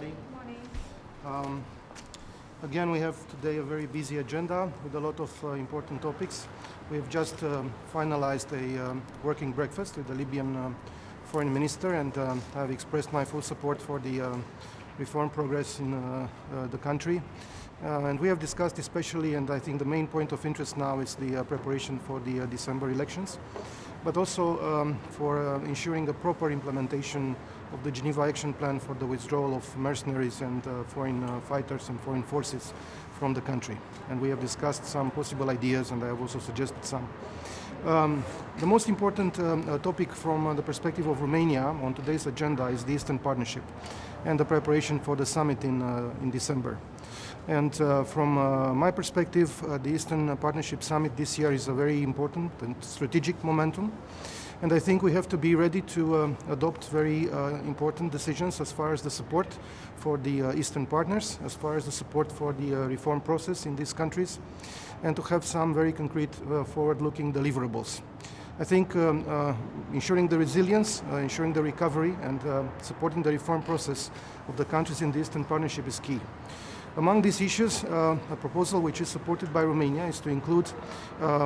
everybody. Morning. Again, we have today a very busy agenda with a lot of important topics. We have just finalized a working breakfast with the Libyan foreign minister, and I have expressed my full support for the reform progress in the country. And we have discussed especially, and I think the main point of interest now is the preparation for the December elections, but also for ensuring a proper implementation of the Geneva Action Plan for the withdrawal of mercenaries and foreign fighters and foreign forces from the country. And we have discussed some possible ideas, and I have also suggested some. The most important topic from the perspective of Romania on today's agenda is the Eastern Partnership and the preparation for the summit in December. And from my perspective, the Eastern Partnership Summit this year is a very important and strategic momentum. And I think we have to be ready to adopt very important decisions as far as the support for the Eastern partners, as far as the support for the reform process in these countries, and to have some very concrete forward-looking deliverables. I think ensuring the resilience, ensuring the recovery, and supporting the reform process of the countries in the Eastern Partnership is key. Among these issues, a proposal which is supported by Romania is to include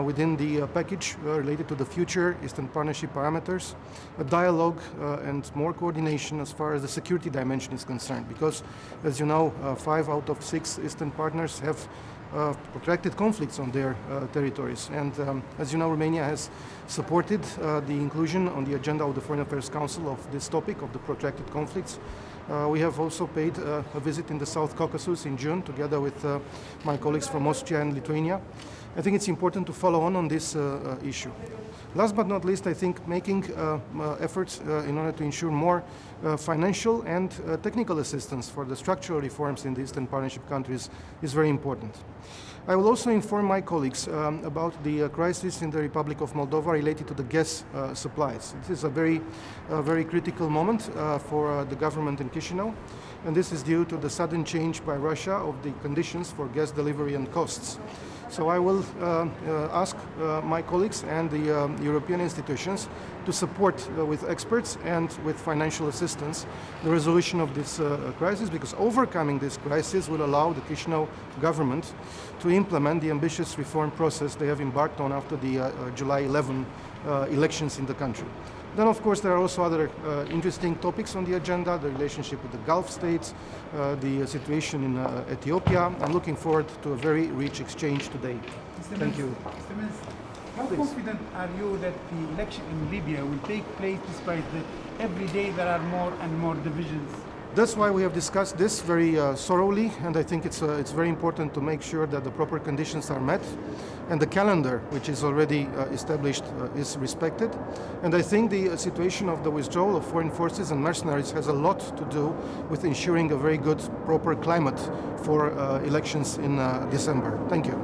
within the package related to the future Eastern Partnership parameters a dialogue and more coordination as far as the security dimension is concerned, because, as you know, 5 out of 6 Eastern partners have protracted conflicts on their territories. And as you know, Romania has supported the inclusion on the agenda of the Foreign Affairs Council of this topic of the protracted conflicts. We have also paid a visit in the South Caucasus in June, together with my colleagues from Austria and Lithuania. I think it's important to follow on this issue. Last but not least, I think making efforts in order to ensure more financial and technical assistance for the structural reforms in the Eastern Partnership countries is very important. I will also inform my colleagues about the crisis in the Republic of Moldova related to the gas supplies. This is a very critical moment for the government in Chisinau, and this is due to the sudden change by Russia of the conditions for gas delivery and costs. So I will ask my colleagues and the European institutions to support with experts and with financial assistance the resolution of this crisis, because overcoming this crisis will allow the Chisinau government to implement the ambitious reform process they have embarked on after the July 11 elections in the country. Then, of course, there are also other interesting topics on the agenda: the relationship with the Gulf states, the situation in Ethiopia. I'm looking forward to a very rich exchange today. Thank you. Mr. Minister, how confident are you that the election in Libya will take place despite that every day there are more and more divisions? That's why we have discussed this very thoroughly, and I think it's very important to make sure that the proper conditions are met and the calendar, which is already established, is respected. And I think the situation of the withdrawal of foreign forces and mercenaries has a lot to do with ensuring a very good, proper climate for elections in December. Thank you.